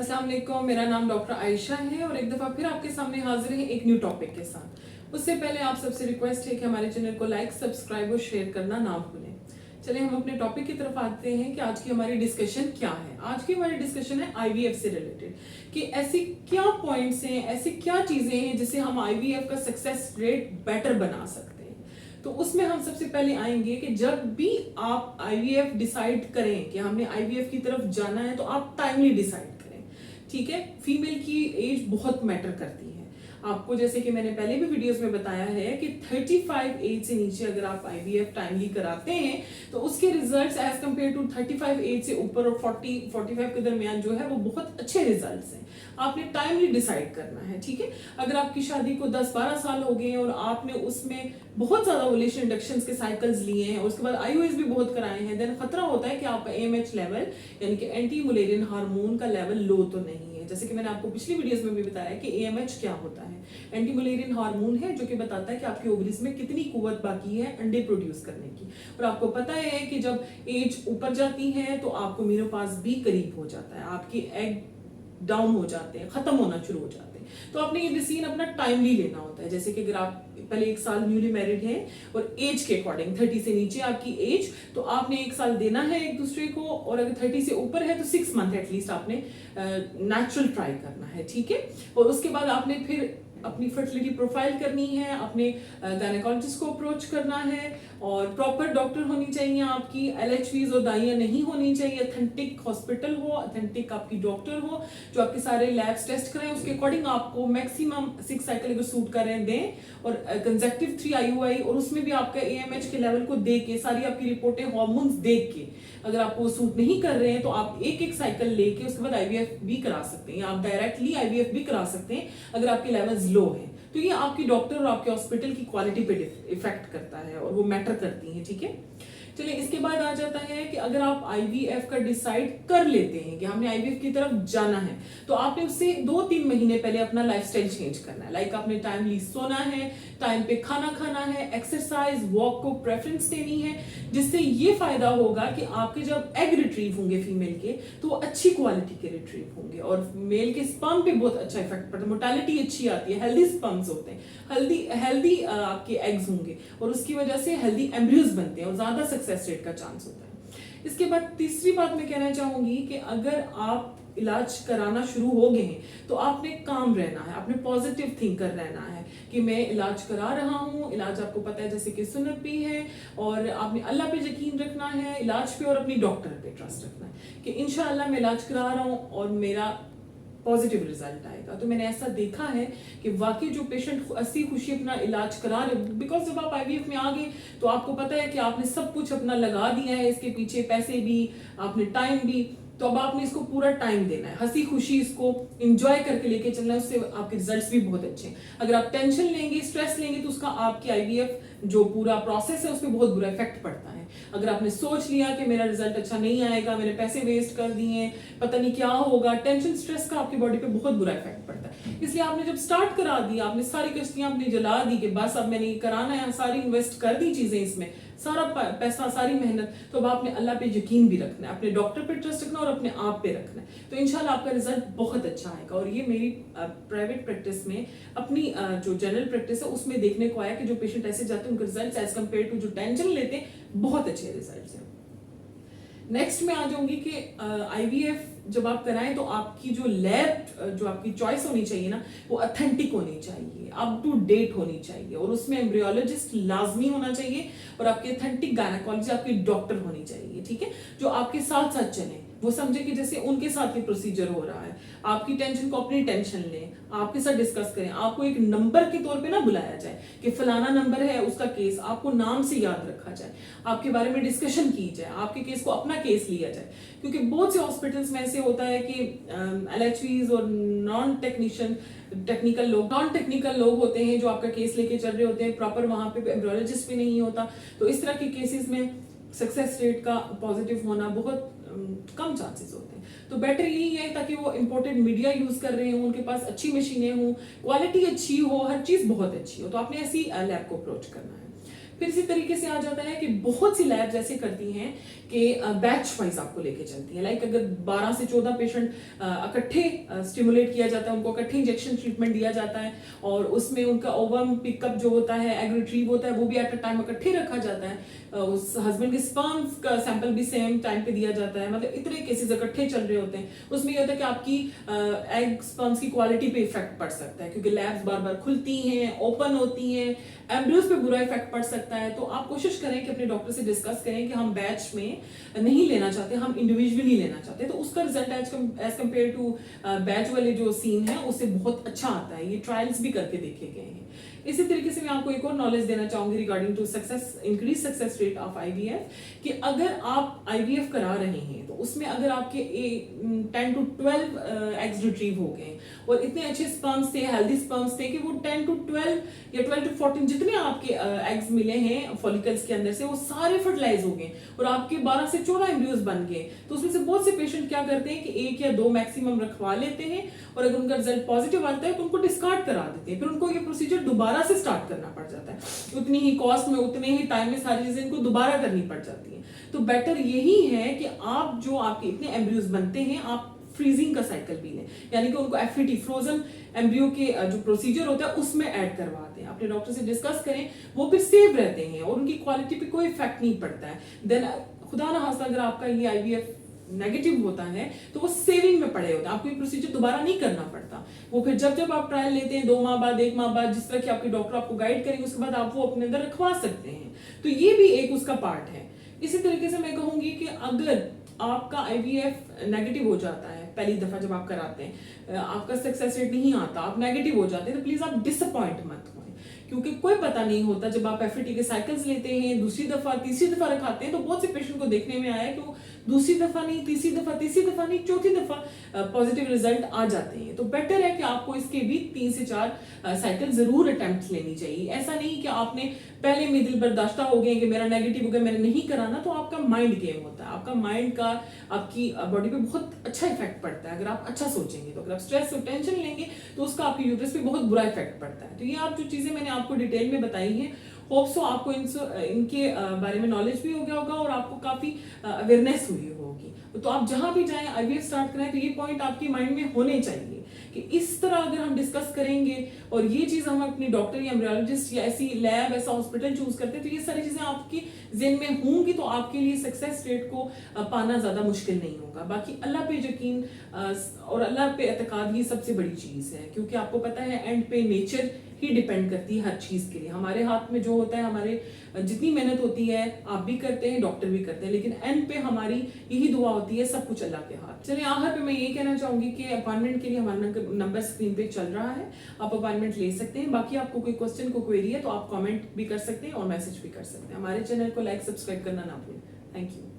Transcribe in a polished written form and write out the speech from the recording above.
अस्सलाम वालेकुम, मेरा नाम डॉक्टर आयशा है और एक दफ़ा फिर आपके सामने हाजिर है एक न्यू टॉपिक के साथ। उससे पहले आप सबसे रिक्वेस्ट है कि हमारे चैनल को लाइक, सब्सक्राइब और शेयर करना ना भूलें। चलिए हम अपने टॉपिक की तरफ आते हैं कि आज की हमारी डिस्कशन क्या है। आज की हमारी डिस्कशन है आईवीएफ से रिलेटेड कि ऐसी क्या पॉइंट्स हैं, ऐसी क्या चीज़ें हैं जिससे हम आईवीएफ का सक्सेस रेट बेटर बना सकते हैं। तो उसमें हम सबसे पहले आएंगे कि जब भी आप आईवीएफ डिसाइड करें कि हमने आईवीएफ की तरफ जाना है तो आप टाइमली डिसाइड करें। ठीक है, फीमेल की एज बहुत मैटर करती है। आपको जैसे कि मैंने पहले भी वीडियोस में बताया है कि 35 एज से नीचे अगर आप आईवीएफ टाइमली कराते हैं तो उसके results as compare to 35 age से ऊपर और 45 के दरमियान जो है वो बहुत अच्छे रिजल्ट्स हैं। आपने टाइमली डिसाइड करना है। ठीक है, अगर आपकी शादी को 10-12 साल हो गए हैं और आपने उसमें बहुत ज्यादा ओव्यूलेशन इंडक्शन के साइकिल्स लिए हैं और उसके बाद आईओएस भी बहुत कराए हैं, देन खतरा होता है कि आपका एएमएच लेवल यानी कि एंटी मुलेरियन हार्मोन का लेवल लो तो नहीं है। जैसे कि मैंने आपको पिछली वीडियोस में भी बताया कि एएमएच क्या होता है। एंटी मुलेरियन हार्मोन है जो कि बताता है कि आपके ओवरीज में कितनी कुव्वत बाकी है अंडे प्रोड्यूस करने की। और आपको पता है कि जब एज ऊपर जाती है तो आपको मेनोपॉज भी करीब हो जाता है, आपके एग डाउन हो जाते हैं, खत्म होना शुरू हो जाते हैं। तो आपने ये डिसीजन अपना टाइमली लेना होता है। जैसे कि अगर आप पहले 1 साल न्यूली मैरिड हैं और एज के अकॉर्डिंग 30 से नीचे आपकी एज, तो आपने 1 साल देना है एक दूसरे को, और अगर 30 से ऊपर है तो 6 मंथ एटलीस्ट आपने नेचुरल ट्राई करना है। ठीक है, और उसके बाद आपने फिर अपनी फर्टिलिटी प्रोफाइल करनी है, अपने गायनेकोलॉजिस्ट को अप्रोच करना है और प्रॉपर डॉक्टर होनी चाहिए आपकी, एलएचवीज और दाइयां नहीं होनी चाहिए, ऑथेंटिक हॉस्पिटल हो, ऑथेंटिक आपकी डॉक्टर हो जो आपके सारे लैब्स टेस्ट करें, उसके अकॉर्डिंग आपको मैक्सिमम 6 साइकिल अगर सूट करें दें और कंसेक्टिव 3 आईयूआई, और उसमें भी आपका एएमएच के लेवल को देख के सारी आपकी रिपोर्टें हार्मोन्स देख के अगर आपको सूट नहीं कर रहे हैं तो आप एक साइकिल लेके उसके बाद आईवीएफ भी करा सकते हैं, आप डायरेक्टली आईवीएफ भी करा सकते हैं अगर आपके लेवल्स लो है। तो ये आपकी डॉक्टर और आपके हॉस्पिटल की क्वालिटी पे इफेक्ट करता है और वो मैटर करती है। ठीक है, चलिए इसके बाद आ जाता है कि अगर आप आईवीएफ का डिसाइड कर लेते हैं कि हमने आईवीएफ की तरफ जाना है तो आपने उससे 2-3 महीने पहले अपना लाइफस्टाइल चेंज करना है। लाइक आपने टाइमली सोना है, टाइम पे खाना खाना है, एक्सरसाइज वॉक को प्रेफरेंस देनी है, जिससे ये फायदा होगा कि आपके जब एग रिट्रीव होंगे फीमेल के तो वो अच्छी क्वालिटी के रिट्रीव होंगे और मेल के स्पर्म पे बहुत अच्छा इफेक्ट पड़ता है, मोर्टेलिटी अच्छी आती है, हेल्दी स्पर्म्स होते हैं, हेल्दी आपके एग्स होंगे और उसकी वजह से हेल्दी एम्ब्रियोज बनते हैं और ज्यादा सक्सेस रेट का चांस होता है। इसके बाद तीसरी बात मैं कहना चाहूंगी कि अगर आप इलाज कराना शुरू हो गए हैं तो आपने काम रहना है, आपने पॉजिटिव थिंकर रहना है कि मैं इलाज करा रहा हूँ। इलाज आपको पता है जैसे कि सुन्नत भी है और आपने अल्लाह पे यकीन रखना है, इलाज पे और अपनी डॉक्टर पे ट्रस्ट रखना है कि इंशाअल्लाह मैं इलाज करा रहा हूँ और मेरा पॉजिटिव रिजल्ट आएगा। तो मैंने ऐसा देखा है कि वाकई जो पेशेंट हंसी खुशी अपना इलाज करा रहे, बिकॉज जब आप आईवीएफ में आ गए तो आपको पता है कि आपने सब कुछ अपना लगा दिया है, इसके पीछे पैसे भी, आपने टाइम भी, तो अब आपने इसको पूरा टाइम देना है, हंसी खुशी इसको एंजॉय करके लेके चलना है, उससे आपके रिजल्ट्स भी बहुत अच्छे हैं। अगर आप टेंशन लेंगे, स्ट्रेस लेंगे तो उसका आपके आईवीएफ जो पूरा प्रोसेस है उस पर बहुत बुरा इफेक्ट पड़ता है। अगर आपने सोच लिया कि मेरा रिजल्ट अच्छा नहीं आएगा, मैंने पैसे वेस्ट कर दिए, पता नहीं क्या होगा, टेंशन स्ट्रेस का आपकी बॉडी पे बहुत बुरा इफेक्ट पड़ता है। इसलिए आपने जब स्टार्ट करा दिया, आपने सारी कश्तियां अपनी जला दी कि बस अब मैंने ये कराना है, सारी इन्वेस्ट कर दी चीजें इसमें, सारा पैसा, सारी मेहनत, तो अब आपने अल्लाह पे यकीन भी रखना है, अपने डॉक्टर पे ट्रस्ट रखना और अपने आप पे रखना है, तो इंशाल्लाह आपका रिजल्ट बहुत अच्छा आएगा। और ये मेरी प्राइवेट प्रैक्टिस में, अपनी जो जनरल प्रैक्टिस है उसमें देखने को आया कि जो पेशेंट ऐसे जाते हैं उनके रिजल्ट एज कम्पेयर टू जो टेंशन लेते हैं बहुत अच्छे रिजल्ट हैं। नेक्स्ट में आ जाऊंगी कि आईवीएफ जब आप कराएं तो आपकी जो लैब जो आपकी चॉइस होनी चाहिए ना वो ऑथेंटिक होनी चाहिए, अप टू डेट होनी चाहिए और उसमें एम्ब्रियोलॉजिस्ट लाजमी होना चाहिए और आपकी ऑथेंटिक गायनेकोलॉजिस्ट आपकी डॉक्टर होनी चाहिए। ठीक है, जो आपके साथ साथ चले, वो समझे कि जैसे उनके साथ ही प्रोसीजर हो रहा है, आपकी टेंशन को अपनी टेंशन लें, आपके साथ डिस्कस करें, आपको एक नंबर के तौर पे ना बुलाया जाए कि फलाना नंबर है उसका केस, आपको नाम से याद रखा जाए, आपके बारे में डिस्कशन की जाए, आपके केस को अपना केस लिया जाए। क्योंकि बहुत से हॉस्पिटल्स में ऐसे होता है कि एलएचवीज और नॉन टेक्निकल लोग होते हैं जो आपका केस लेके चल रहे होते हैं, प्रॉपर वहां पे एम्ब्रियोलॉजिस्ट भी नहीं होता, तो इस तरह के केसेस में सक्सेस रेट का पॉजिटिव होना बहुत कम चांसेस होते हैं। तो बेटर यही है ताकि वो इंपोर्टेड मीडिया यूज कर रहे हो, उनके पास अच्छी मशीनें हो, क्वालिटी अच्छी हो, हर चीज बहुत अच्छी हो, तो आपने ऐसी लैब को अप्रोच करना है। फिर इसी तरीके से आ जाता है कि बहुत सी लैब्स ऐसे करती हैं कि बैच वाइज आपको लेके चलती है। लाइक अगर 12 से 14 पेशेंट इकट्ठे स्टिमुलेट किया जाता है, उनको इकट्ठे इंजेक्शन ट्रीटमेंट दिया जाता है और उसमें उनका ओवम पिकअप जो होता है, एग रिट्रीव होता है, वो भी एट अ टाइम इकट्ठे रखा जाता है। उस हस्बैंड के स्पर्म्स का सैंपल भी सेम टाइम पे दिया जाता है। मतलब इतने केसेस इकट्ठे चल रहे होते हैं। उसमें ये होता है कि आपकी एग स्पर्म्स की क्वालिटी पे इफेक्ट पड़ सकता है, क्योंकि लैब्स बार बार खुलती हैं, ओपन होती हैं, एम्ब्रियोज पे बुरा इफेक्ट पड़ सकता है। तो आप कोशिश करें कि अपने डॉक्टर से डिस्कस करें कि हम बैच में नहीं लेना चाहते, हम इंडिविजुअली लेना चाहते हैं। तो उसका result as compare to batch वाले जो सीन है उससे बहुत अच्छा आता है। ये ट्रायल्स भी करके देखे गए हैं। इसी तरीके से मैं आपको एक और नॉलेज देना चाहूंगी regarding to success, increase success rate of IVF, कि अगर आप आईवीएफ करा रहे हैं तो उसमें अगर आपके 10 to 12 एग्स रिट्रीव हो गए और इतने अच्छे स्पर्म्स थे, हेल्दी स्पर्म्स थे कि वो 10 to 12 या 12 to 14 जितने आपके एग्स मिले हैं फॉलिकल्स के अंदर से, वो सारे फर्टिलाइज हो गए और आपके 12 से 14 एम्ब्रियोज बन गए। तो उसमें से बहुत से पेशेंट क्या करते हैं कि 1 या 2 मैक्सिमम रखवा लेते हैं और अगर उनका रिजल्ट पॉजिटिव आता है तो उनको डिस्कार्ड करा देते हैं। फिर उनको ये प्रोसीजर दोबारा से स्टार्ट करना पड़ जाता है। उतनी ही कॉस्ट में, उतने ही टाइम में सारी चीजें इनको दोबारा करनी पड़ जाती हैं। तो बेटर यही है कि आप जो आपके इतने एम्ब्रियोज बनते हैं, आप फ्रीजिंग का साइकिल भी लें, यानी कि उनको एफईटी फ्रोजन एम्ब्रियो के जो प्रोसीजर होता है उसमें ऐड करवा दें। अपने डॉक्टर से डिस्कस करें, वो फिर सेव रहते हैं और उनकी क्वालिटी पे कोई इफेक्ट नहीं पड़ता है। देन खुदा ना खास्ता अगर आपका ये आईवीएफ नेगेटिव होता है तो वो सेविंग में पड़े होते हैं, आपको ये प्रोसीजर दोबारा नहीं करना पड़ता। वो फिर जब जब आप ट्रायल लेते हैं 2 माह बाद, 1 माह बाद, जिस तरह की आपके डॉक्टर आपको गाइड करेंगे उसके बाद आप वो अपने अंदर रखवा सकते हैं। तो ये भी एक उसका पार्ट है। इसी तरीके से मैं कहूंगी कि अगर आपका आईवीएफ नेगेटिव हो जाता है पहली दफा जब आप कराते हैं, आपका सक्सेस रेट नहीं आता, आप नेगेटिव हो जाते हैं, तो प्लीज आप डिसअपॉइंट मत हो, क्योंकि कोई पता नहीं होता। जब आप एफईटी के साइकिल्स लेते हैं, दूसरी दफा तीसरी दफा रखाते हैं, तो बहुत से पेशेंट को देखने में आया कि वो दूसरी दफा नहीं, तीसरी दफा नहीं, चौथी दफा पॉजिटिव रिजल्ट आ जाते हैं। तो बेटर है कि आपको इसके भी 3 से 4 साइकिल जरूर अटेम्प्ट लेनी चाहिए। ऐसा नहीं कि आपने पहले में दिल बर्दाश्ता हो गए कि मेरा नेगेटिव हो गया, मैंने नहीं कराना। तो आपका माइंड गेम होता है, आपका माइंड का आपकी बॉडी पे बहुत अच्छा इफेक्ट पड़ता है अगर आप अच्छा सोचेंगे। तो अगर आप स्ट्रेस और टेंशन लेंगे तो उसका आपके यूट्रस पे बहुत बुरा इफेक्ट पड़ता है। तो ये आप जो चीजें मैंने आपको डिटेल में बताई हैं, होप सो आपको इनके बारे में नॉलेज भी हो गया होगा और आपको काफी अवेयरनेस हुई होगी। तो आप जहां भी जाएं आईवीएफ स्टार्ट कराएं तो ये पॉइंट आपके माइंड में होने चाहिए कि इस तरह अगर हम डिस्कस करेंगे और ये चीज हम अपनी डॉक्टर या एम्ब्रियोलॉजिस्ट या ऐसी लैब, ऐसा हॉस्पिटल चूज करते हैं, तो ये सारी चीजें आपकी ज़हन में होंगी तो आपके लिए सक्सेस रेट को पाना ज्यादा मुश्किल नहीं होगा। बाकी अल्लाह पे यकीन और अल्लाह पे एतकाद ही सबसे बड़ी चीज है, क्योंकि आपको पता है एंड पे नेचर ही डिपेंड करती है हर चीज के लिए। हमारे हाथ में जो होता है, हमारे जितनी मेहनत होती है आप भी करते हैं, डॉक्टर भी करते हैं, लेकिन एंड पे हमारी यही दुआ होती है, सब कुछ अल्लाह के हाथ। चलिए आखिर पे मैं ये कहना चाहूंगी कि अपॉइंटमेंट के लिए हमारा नंबर स्क्रीन पे चल रहा है, आप अपॉइंटमेंट ले सकते हैं। बाकी आपको कोई क्वेश्चन को क्वेरी है तो आप कमेंट भी कर सकते हैं और मैसेज भी कर सकते हैं। हमारे चैनल को लाइक सब्सक्राइब करना ना भूलें। Thank you.